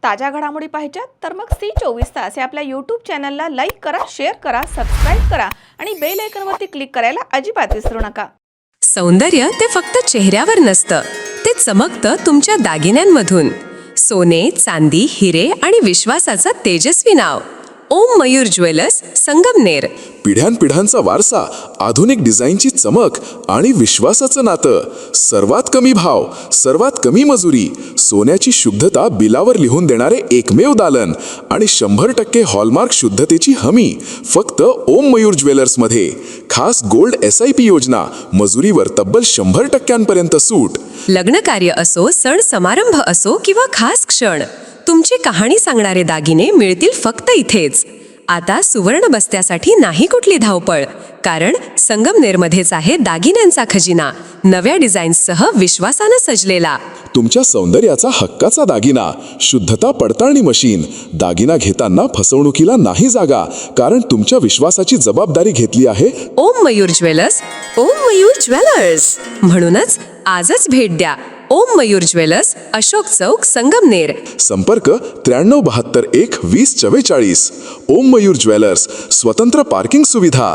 ताज्या घडामोडी पाहिजेत तर मग C24 तास या आपल्या यूट्यूब चॅनलला लाईक करा, शेअर करा, सबस्क्राईब करा आणि बेल आयकॉनवरती क्लिक करायला अजिबात विसरू नका. सौंदर्य ते फक्त चेहऱ्यावर नसतं, ते चमकतं तुमच्या दागिन्यांमधून. सोने, चांदी, हिरे आणि विश्वासाचं तेजस्वी नाव. ओम मयूर ज्वेलर्स, संगमनेर. पिढ्यानपिढ्यांचा वारसा, आधुनिक डिझाईनची चमक आणि विश्वासाचं नातं. सर्वात कमी भाव, सर्वात कमी मजुरी, सोन्याची शुद्धता बिलावर लिहून देणारे एकमेव दालन आणि 100% हॉलमार्क शुद्धतेची हमी फक्त ओम मयूर ज्वेलर्समध्ये. खास गोल्ड SIP योजना, मजुरीवर तब्बल 100% सूट. लग्न कार्य असो, सण समारंभ असो किंवा खास क्षण, तुमची कहाणी सांगणारे दागिने मिळतील फक्त इथेच. आता सुवर्ण बस्त्यासाठी नाही कुठली धावपळ, कारण संगमनेरमध्येच आहे दागिन्यांचा खजिना. नव्या डिझाईन्ससह विश्वासानं सजलेला. तुमच्या सौंदर्याचा हक्काचा दागिना, शुद्धता पडताळणी मशीन. दागिना घेताना फसवणुकीला नाही जागा, कारण तुमच्या विश्वासाची जबाबदारी घेतली आहे ओम मयूर ज्वेलर्स. ओम मयूर ज्वेलर्स म्हणूनच आजच भेट द्या. ओम मयूर ज्वेलर्स, अशोक चौक, संगमनेर. संपर्क 9372 1 2044. ओम मयूर ज्वेलर्स, स्वतंत्र पार्किंग सुविधा.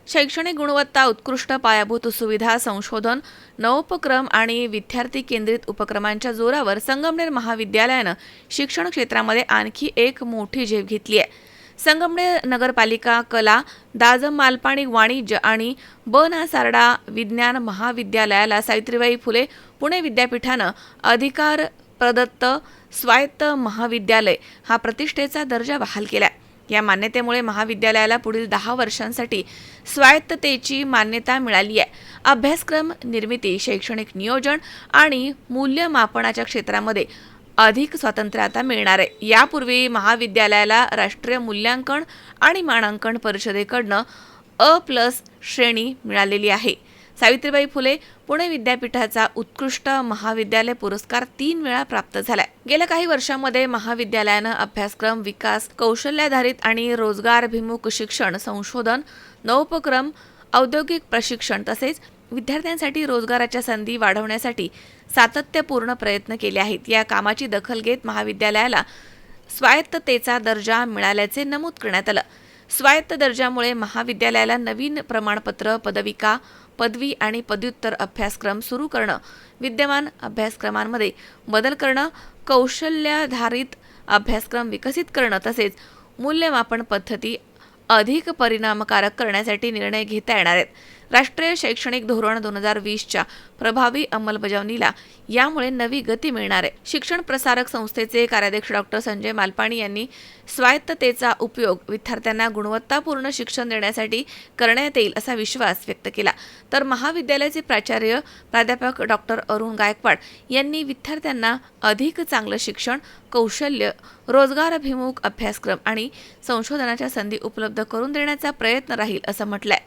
शैक्षणिक गुणवत्ता, उत्कृष्ट पायाभूत सुविधा, संशोधन, नवोपक्रम आणि विद्यार्थी केंद्रित उपक्रमांच्या जोरावर संगमनेर महाविद्यालयानं शिक्षण क्षेत्रामध्ये आणखी एक मोठी झेप घेतली आहे. संगमनेर नगरपालिका कला, दाजम मालपाणी वाणिज्य आणि ब.ना. विज्ञान महाविद्यालयाला सावित्रीबाई फुले पुणे विद्यापीठानं अधिकार प्रदत्त स्वायत्त महाविद्यालय हा प्रतिष्ठेचा दर्जा बहाल केला. या मान्यतेमुळे महाविद्यालयाला पुढील 10 वर्षांसाठी स्वायत्ततेची मान्यता मिळाली आहे. अभ्यासक्रम निर्मिती, शैक्षणिक नियोजन आणि मूल्यमापनाच्या क्षेत्रामध्ये अधिक स्वातंत्र्य आता मिळणार आहे. यापूर्वी महाविद्यालयाला राष्ट्रीय मूल्यांकन आणि मानांकन परिषदेकडनं A+ श्रेणी मिळालेली आहे. सावित्रीबाई फुले पुणे विद्यापीठाचा उत्कृष्ट महाविद्यालय पुरस्कार 3 वेळा प्राप्त झालाय. गेल्या काही वर्षांमध्ये महाविद्यालयानं अभ्यासक्रम विकास, कौशल्याधारित आणि रोजगाराभिमुख शिक्षण, संशोधन, नवोपक्रम, औद्योगिक प्रशिक्षण तसेच विद्यार्थ्यांसाठी रोजगाराच्या संधी वाढवण्यासाठी सातत्यपूर्ण प्रयत्न केले आहेत. या कामाची दखल घेत महाविद्यालयाला स्वायत्ततेचा दर्जा मिळाल्याचे नमूद करण्यात आलं. स्वायत्त दर्जामुळे महाविद्यालयाला नवीन प्रमाणपत्र, पदविका, पदवी आणि पदव्युत्तर अभ्यासक्रम सुरू करणं, विद्यमान अभ्यासक्रमांमध्ये बदल करणं, कौशल्याधारित अभ्यासक्रम विकसित करणं तसेच मूल्यमापन पद्धती अधिक परिणामकारक करण्यासाठी निर्णय घेता येणार आहेत. राष्ट्रीय शैक्षणिक धोरण 2020च्या प्रभावी अंमलबजावणीला यामुळे नवी गती मिळणार आहे. शिक्षण प्रसारक संस्थेचे कार्याध्यक्ष डॉ. संजय मालपाणी यांनी स्वायत्ततेचा उपयोग विद्यार्थ्यांना गुणवत्तापूर्ण शिक्षण देण्यासाठी करण्यात येईल असा विश्वास व्यक्त केला. तर महाविद्यालयाचे प्राचार्य प्राध्यापक डॉ. अरुण गायकवाड यांनी विद्यार्थ्यांना अधिक चांगलं शिक्षण, कौशल्य, रोजगाराभिमुख अभ्यासक्रम आणि संशोधनाच्या संधी उपलब्ध करून देण्याचा प्रयत्न राहील असं म्हटलंय.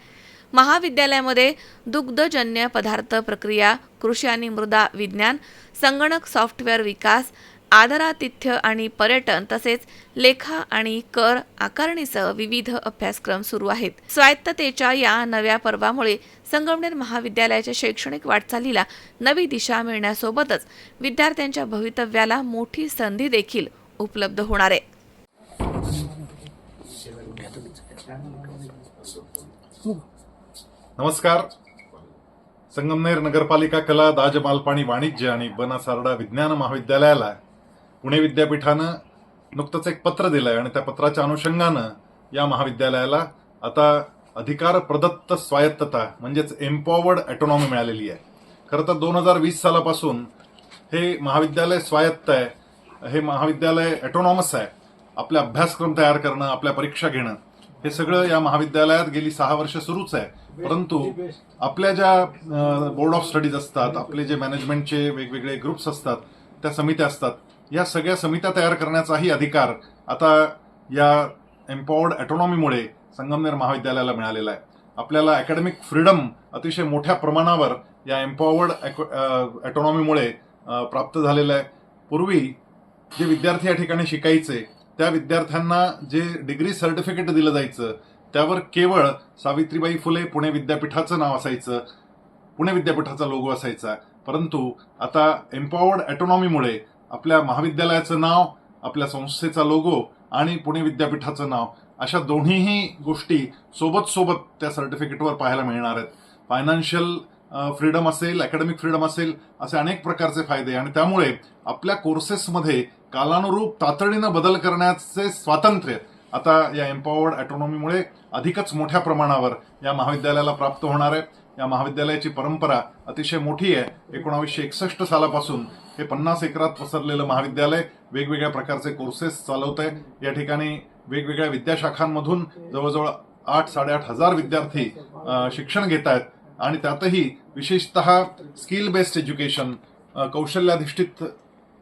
महाविद्यालयामध्ये दुग्धजन्य पदार्थ प्रक्रिया, कृषी आणि मृदा विज्ञान, संगणक सॉफ्टवेअर विकास, आदरातिथ्य आणि पर्यटन तसेच लेखा आणि कर आकारणीसह विविध अभ्यासक्रम सुरू आहेत. स्वायत्ततेच्या या नव्या पर्वामुळे संगमनेर महाविद्यालयाच्या शैक्षणिक वाटचालीला नवी दिशा मिळण्यासोबतच विद्यार्थ्यांच्या भवितव्याला मोठी संधी देखील उपलब्ध होणार आहे. नमस्कार. संगमनेर नगरपालिका कला, दाज मालपाणी वाणिज्य आणि ब.ना. विज्ञान महाविद्यालयाला पुणे विद्यापीठानं नुकतंच एक पत्र दिलंय आणि त्या पत्राच्या अनुषंगानं या महाविद्यालयाला आता अधिकार प्रदत्त स्वायत्तता म्हणजेच एम्पॉवर्ड ऑटोनॉमी मिळालेली आहे. खरं तर 2020 सालापासून हे महाविद्यालय स्वायत्त आहे, हे महाविद्यालय ऑटोनॉमस आहे. आपले अभ्यासक्रम तयार करणं, आपल्या परीक्षा घेणं हे सगळं या महाविद्यालयात गेली 6 वर्ष सुरूच आहे. परंतु आपल्या ज्या बोर्ड ऑफ स्टडीज असतात, आपले जे मॅनेजमेंटचे वेगवेगळे ग्रुप्स असतात, त्या समित्या असतात, या सगळ्या समित्या तयार करण्याचाही अधिकार आता या एम्पॉवर्ड ऑटोनॉमीमुळे संगमनेर महाविद्यालयाला मिळालेला आहे. आपल्याला अकॅडमिक फ्रीडम अतिशय मोठ्या प्रमाणावर या एम्पॉवर्ड ऑटोनॉमीमुळे प्राप्त झालेलं आहे. पूर्वी जे विद्यार्थी या ठिकाणी शिकायचे त्या विद्यार्थ्यांना जे डिग्री सर्टिफिकेट दिलं जायचं त्यावर केवळ सावित्रीबाई फुले पुणे विद्यापीठाचं नाव असायचं, पुणे विद्यापीठाचा लोगो असायचा. परंतु आता एम्पॉवर्ड ऑटोनॉमीमुळे आपल्या महाविद्यालयाचं नाव आपल्या संस्थेचा लोगो आणि पुणे विद्यापीठाचं नाव अशा दोन्हीही गोष्टी सोबत सोबत त्या सर्टिफिकेटवर पाहायला मिळणार आहेत. फायनान्शियल फ्रीडम असेल, अकॅडमिक फ्रीडम असेल, असे अनेक प्रकारचे फायदे आणि त्यामुळे आपल्या कोर्सेसमध्ये कालानुरूप तातडीनं बदल करण्याचे स्वातंत्र्य आता या एम्पॉवर्ड ऑटोनॉमीमुळे अधिकच मोठ्या प्रमाणावर या महाविद्यालयाला प्राप्त होणार आहे. या महाविद्यालयाची परंपरा अतिशय मोठी आहे. 1961 सालापासून हे 50 एकरात पसरलेलं महाविद्यालय वेगवेगळ्या प्रकारचे कोर्सेस चालवत आहे. या ठिकाणी वेगवेगळ्या विद्याशाखांमधून जवळजवळ 8-8.5 विद्यार्थी शिक्षण घेत आहेत आणि त्यातही विशेषतः स्किल बेस्ड एज्युकेशन, कौशल्याधिष्ठित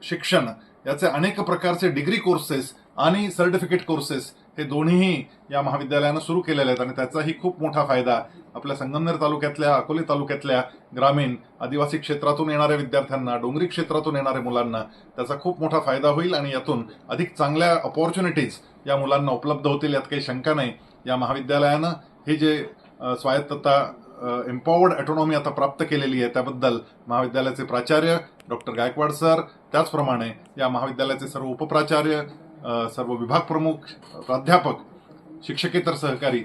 शिक्षण याचे अनेक प्रकारचे डिग्री कोर्सेस आणि सर्टिफिकेट कोर्सेस हे दोन्हीही या महाविद्यालयानं सुरू केलेले आहेत आणि त्याचाही खूप मोठा फायदा आपल्या संगमनेर तालुक्यातल्या, अकोले तालुक्यातल्या ग्रामीण आदिवासी क्षेत्रातून येणाऱ्या विद्यार्थ्यांना, डोंगरी क्षेत्रातून येणाऱ्या मुलांना त्याचा खूप मोठा फायदा होईल आणि यातून अधिक चांगल्या अपॉर्च्युनिटीज या मुलांना उपलब्ध होतील, यात काही शंका नाही. या महाविद्यालयानं हे जे स्वायत्तता, एम्पॉवर्ड ऑटोनॉमी आता प्राप्त केलेली आहे त्याबद्दल महाविद्यालयाचे प्राचार्य डॉक्टर गायकवाड सर, त्याचप्रमाणे या महाविद्यालयाचे सर्व उपप्राचार्य, सर्व विभाग प्रमुख, प्राध्यापक, शिक्षकेतर सहकारी,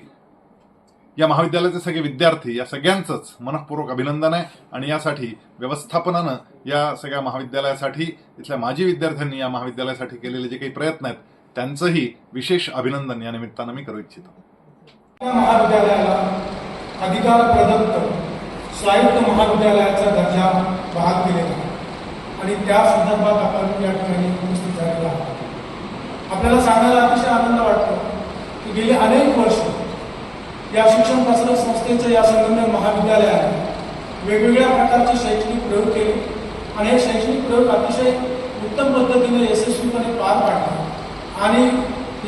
या महाविद्यालयाचे सगळे विद्यार्थी, या सगळ्यांचंच मनःपूर्वक अभिनंदन आहे. आणि यासाठी व्यवस्थापनानं या सगळ्या महाविद्यालयासाठी, इथल्या माजी विद्यार्थ्यांनी या महाविद्यालयासाठी केलेले जे काही प्रयत्न आहेत त्यांचंही विशेष अभिनंदन या निमित्तानं मी करू इच्छितो. महाविद्यालयाला अधिकार प्रदत्त स्वायत्त महाविद्यालयाचा दर्जा बहाल केलेला आणि त्या संदर्भात आपण या ठिकाणी उपस्थित झालेला आहोत. आपल्याला सांगायला अतिशय आनंद वाटतो की गेली अनेक वर्ष या शिक्षण प्रसारक संस्थेचं, या संगमनेर महाविद्यालयाने वेगवेगळ्या प्रकारचे शैक्षणिक प्रयोग केले आणि हे शैक्षणिक प्रयोग अतिशय उत्तम पद्धतीने यशस्वीपणे पार पाडले आणि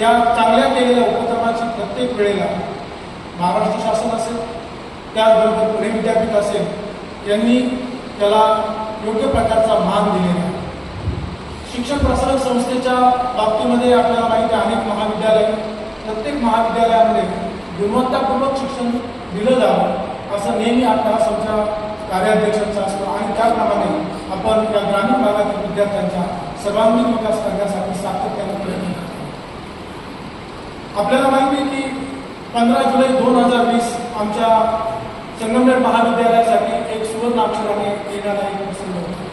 या चांगल्या केलेल्या उपक्रमाची प्रत्येक वेळेला महाराष्ट्र शासन असेल, त्याचबरोबर पुणे विद्यापीठ असेल, यांनी त्याला योग्य प्रकारचा मान दिलेला आहे. शिक्षण प्रसारक संस्थेच्या बाबतीमध्ये आपल्याला माहिती आहे, अनेक महाविद्यालय, प्रत्येक महाविद्यालयामध्ये गुणवत्तापूर्वक शिक्षण दिलं जावं असं नेहमी आपल्या आमच्या कार्याध्यक्षांचा असतो आणि त्याप्रमाणे आपण या ग्रामीण भागातील विद्यार्थ्यांचा सर्वांगीण विकास करण्यासाठी सातत्याने प्रयत्न करतो. आपल्याला माहिती आहे की 15 जुलै 2020 आमच्या संगमनेर महाविद्यालयासाठी एक सुवर्ण अक्षराने येणारा एक प्रसंग होता.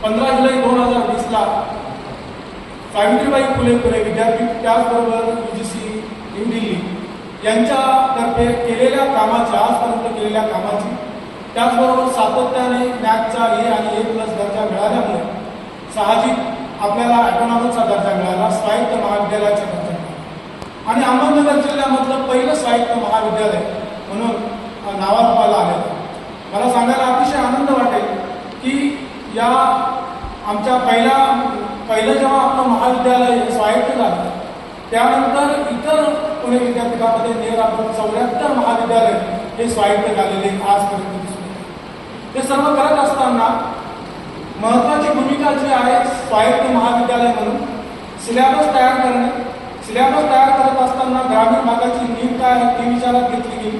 15 जुलै 2020ला सावित्रीबाई फुले पुणे विद्यापीठ, त्याचबरोबर UGC न्यू दिल्ली यांच्यातर्फे केलेल्या कामाची, आजपर्यंत केलेल्या कामाची, त्याचबरोबर सातत्याने नॅकचा A आणि A+ दर्जा मिळाल्यामुळे साहजिक आपल्याला ऑटोनॉमसचा दर्जा मिळाला, स्वायत्त महाविद्यालयाचा दर्जा मिळाला आणि अहमदनगर जिल्ह्यामधलं पहिलं स्वायत्त महाविद्यालय म्हणून नावारूपाला आलेलं. मला सांगायला अतिशय आनंद वाटेल की या आमच्या पहिलं जेव्हा आपलं महाविद्यालय स्वायत्त झालं त्यानंतर इतर पुणे विद्यापीठामध्ये नेर आपण 74 महाविद्यालय हे स्वायत्त झालेले आजपर्यंत दिसून येते. हे सर्व करत असताना महत्त्वाची भूमिका जी आहे स्वायत्त महाविद्यालय म्हणून सिलेबस तयार करणे. सिलेबस तयार करत असताना ग्रामीण भागाची नीड काय आहे ती विचारात घेतली गेली.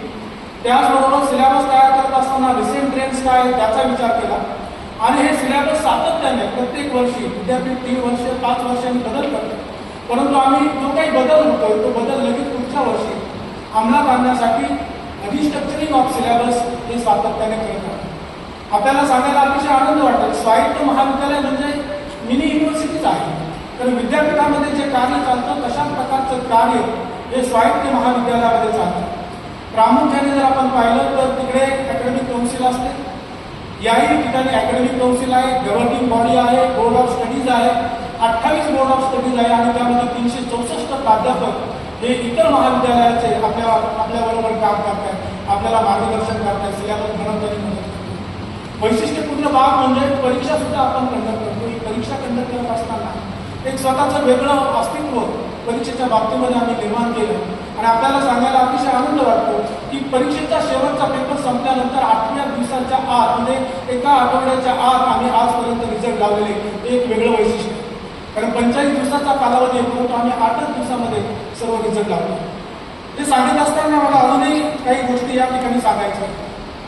त्याचबरोबर सिलेबस तयार करत असताना रिसेंट ट्रेंड्स काय आहे त्याचा विचार केला आणि हे सिलेबस सातत्याने प्रत्येक वर्षी विद्यापीठ 3 वर्ष 5 वर्षांनी बदल करतो, परंतु आम्ही जो काही बदल होतोय तो बदल लगेच पुढच्या वर्षी अंमलात आणण्यासाठी रिस्ट्रक्चरिंग ऑफ सिलेबस हे सातत्याने करत आहोत. आपल्याला सांगायला अतिशय आनंद वाटेल, स्वायत्त महाविद्यालय म्हणजे मिनी युनिव्हर्सिटीज आहे. तर विद्यापीठामध्ये जे कार्य चालतं तशाच प्रकारचं कार्य हे स्वायत्त महाविद्यालयामध्ये चालतं. प्रामुख्याने जर आपण पाहिलं तर तिकडे अकॅडमिक काउन्सिल असते, याही ठिकाणी अकॅडमिक काउन्सिल आहे, गव्हर्निंग बॉडी आहे, बोर्ड ऑफ स्टडीज आहे, 28 बोर्ड ऑफ स्टडीज आहे आणि त्यामध्ये 364 प्राध्यापक हे इतर महाविद्यालयाचे आपल्याबरोबर काम करतात, आपल्याला मार्गदर्शन करतात, सिलेबस बनवताना मदत करतात. वैशिष्ट्यपूर्ण बाब म्हणजे परीक्षा सुद्धा आपण कंडक्ट करतो. ही परीक्षा कंडक्ट करत असताना एक स्वतःचं वेगळं अस्तित्व परीक्षेच्या बाबतीमध्ये आम्ही निर्माण केलं आणि आपल्याला सांगायला अतिशय आनंद वाटतो की परीक्षेचा शेवटचा पेपर संपल्यानंतर 8व्या दिवसाच्या आत म्हणजे एका आठवड्याच्या आत आम्ही आजपर्यंत रिझल्ट लावलेले एक वेगळं वैशिष्ट्य. कारण 45 दिवसाचा कालावधी आहे, परंतु आम्ही 8च दिवसामध्ये सर्व रिझल्ट लावले. ते सांगत असताना मला अजूनही काही गोष्टी या ठिकाणी सांगायच्या.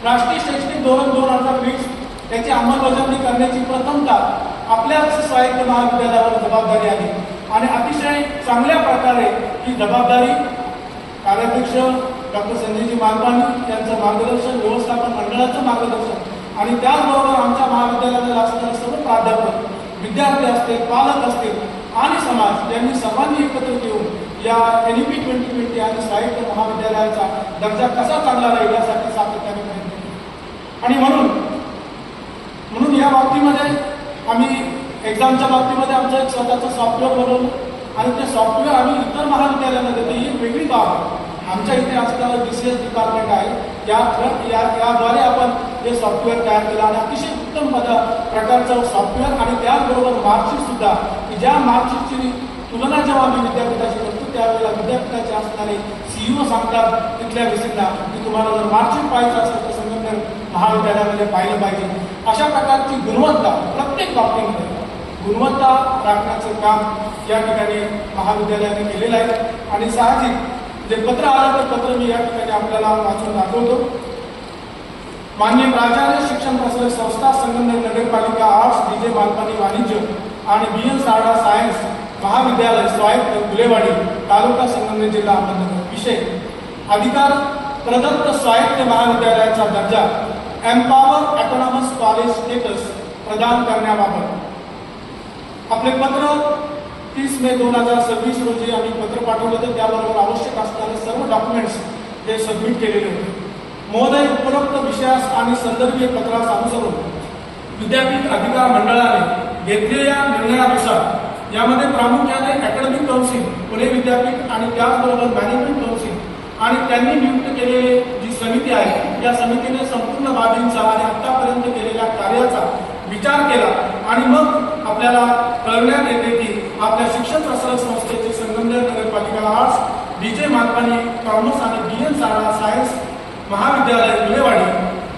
राष्ट्रीय शैक्षणिक धोरण 2020 त्याची अंमलबजावणी करण्याची प्रथमतः आपल्याच स्वायत्त महाविद्यालयावर जबाबदारी आली आणि अतिशय चांगल्या प्रकारे ही जबाबदारी कार्याध्यक्ष डॉक्टर संजयजी मालपानी यांचं मार्गदर्शन, व्यवस्थापन मंडळाचं मार्गदर्शन आणि त्याचबरोबर आमच्या महाविद्यालयाला असणारे सर्व प्राध्यापक, विद्यार्थी असतील, पालक असतील आणि समाज यांनी सर्वांनी एकत्र येऊन या NEP 2020 आणि साहित्य महाविद्यालयाचा दर्जा कसा चांगला राहील यासाठी सातत्याने प्रयत्न केले. आणि म्हणून या बाबतीमध्ये आम्ही एक्झामच्या बाबतीमध्ये आमचं एक स्वतःचं सॉफ्टवेअर बनवलं आणि ते सॉफ्टवेअर आम्ही इतर महाविद्यालयांना देतो. ही एक वेगळी बाब आहे. आमच्या इथे असणारं DCS डिपार्टमेंट आहे, याद्वारे आपण हे सॉफ्टवेअर तयार केलं आणि अतिशय उत्तम प्रकारचं सॉफ्टवेअर आणि त्याचबरोबर मार्कशीट सुद्धा, की ज्या मार्कशीटची तुलना जेव्हा आम्ही विद्यापीठाची करतो त्यावेळेला विद्यापीठाचे असणारे CEO सांगतात तिथल्या विषयांना की तुम्हाला जर मार्कशीट पाहिजे असेल तर संगमनेर महाविद्यालयामध्ये पाहिलं पाहिजे. अशा प्रकारची गुणवत्ता प्रत्येक बाबतीमध्ये गुणवत्ता राखण्याचं काम या ठिकाणी महाविद्यालयाने केलेलं आहे. आणि साहजिक जे पत्र आलं ते पत्र मी या ठिकाणी आपल्याला वाचून दाखवतो. माननीय प्राचार्य शिक्षण प्रसारक संस्था संगमनेर नगरपालिका आर्ट्स DJ मालपानी वाणिज्य आणि BN सारडा सायन्स महाविद्यालय स्वायत्त गुलेवाडी तालुका संगमनेर जिल्हा अहमदनगर. विषय अधिकार प्रदत्त स्वायत्त महाविद्यालयाचा दर्जा एम्पॉवर ऑटोनॉमस कॉलेज स्टेटस प्रदान करण्याबाबत आपले पत्र 30 मे 2026 रोजी आम्ही पत्र पाठवलं होतं. त्याबरोबर आवश्यक असणारे सर्व डॉक्युमेंट्स हे सबमिट केलेले होते. महोदय, उपरोक्त विषयास आणि संदर्भीय पत्रास अनुसरून विद्यापीठ अधिकार मंडळाने घेतलेल्या निर्णयानुसार यामध्ये प्रामुख्याने अकॅडमिक काउन्सिल, पुणे विद्यापीठ आणि त्याचबरोबर मॅनेजमेंट काउन्सिल आणि त्यांनी नियुक्त केलेली जी समिती आहे या समितीने संपूर्ण बाबींचा आणि आतापर्यंत केलेल्या कार्याचा विचार केला आणि मग आपल्याला कळवण्यात येते की आपल्या शिक्षण प्रसारक संस्थेचे संगमनेर नगरपालिका आर्ट्स DJ मालपानी कॉमर्स आणि BN सारडा सायन्स महाविद्यालय गुलेवाडी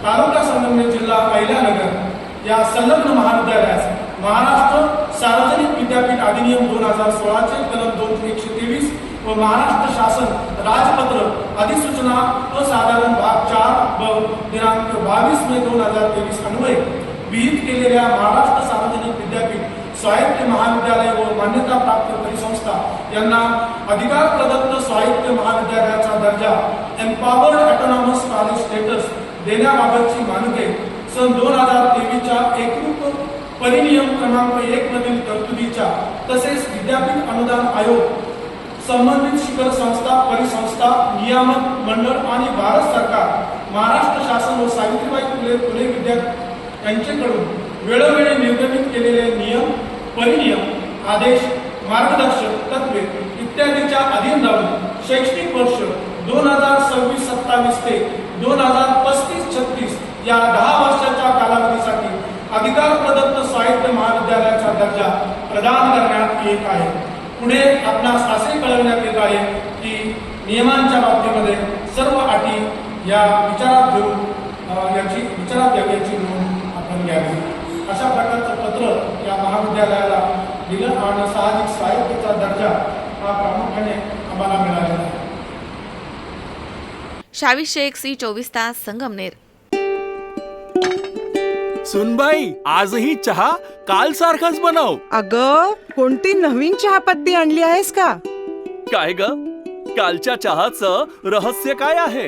तालुका संगमनेर जिल्हा अहिल्यानगर या संलग्न महाविद्यालयास महाराष्ट्र सार्वजनिक विद्यापीठ अधिनियम 2016 चे कलम 223 व महाराष्ट्र शासन राजपत्र अधिसूचना असाधारण भाग 4 दिनांक 22 मे 2023 अन्वये विहित केलेल्या महाराष्ट्र सार्वजनिक विद्यापीठ स्वायत्त महाविद्यालय व मान्यताप्राप्त परिसंस्था यांना अधिकार प्रदत्त स्वायत्त महाविद्यालयाचा दर्जा एम्पॉवर्ड ऑटोनॉमस कॉलेज स्टेटस देण्याबाबतची मानके सन 2023 च्या एकरूप परिनियम क्रमांक 1 मधील तरतुदीच्या तसेच विद्यापीठ अनुदान आयोग, संबंधित शिखर संस्था, परिसंस्था, नियामक मंडळ आणि भारत सरकार, महाराष्ट्र शासन व सावित्रीबाई फुले पुणे विद्यापीठ यांच्याकडून वेळोवेळी निर्गमित केलेले नियम, परिनियम, आदेश, मार्गदर्शक तत्वे इत्यादीच्या अधीन राहून शैक्षणिक वर्ष 2026-27 ते 2035-36 या 10 वर्षाच्या कालावधीसाठी अधिकार प्रदत्त स्वायत्त महाविद्यालयाचा दर्जा प्रदान करण्यात येत आहे. पुढे आपणास असे कळवण्यात येत आहे की नियमांच्या बाबतीमध्ये सर्व अटी या विचारात घेऊन याची नोंद आपण घ्यावी. अशा प्रकारचं पत्र या महाविद्यालयाला दिलं आणि साहजिक स्वायत्तचा दर्जा हा प्रामुख्याने आम्हाला मिळालेला आहे. शावीस शेख, C 24 तास, संगमनेर. सुनबाई, आजही चहा काल सारखाच बनव. अग, कोणती नवीन चहापत्ती आणली आहेस का? काय ग, कालच्या चहाचं रहस्य काय आहे?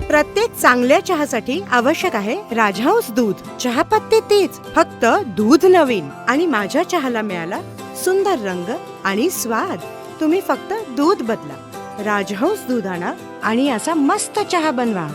प्रत्येक चांगल्या चहासाठी आवश्यक आहे राजहंस दूध. चहापत्ती तीच, फक्त दूध नवीन. आणि माझ्या चहाला मिळाला सुंदर रंग आणि स्वाद. तुम्ही फक्त दूध बदला. राजहंस दूध आणा आणि असा मस्त चहा बनवा.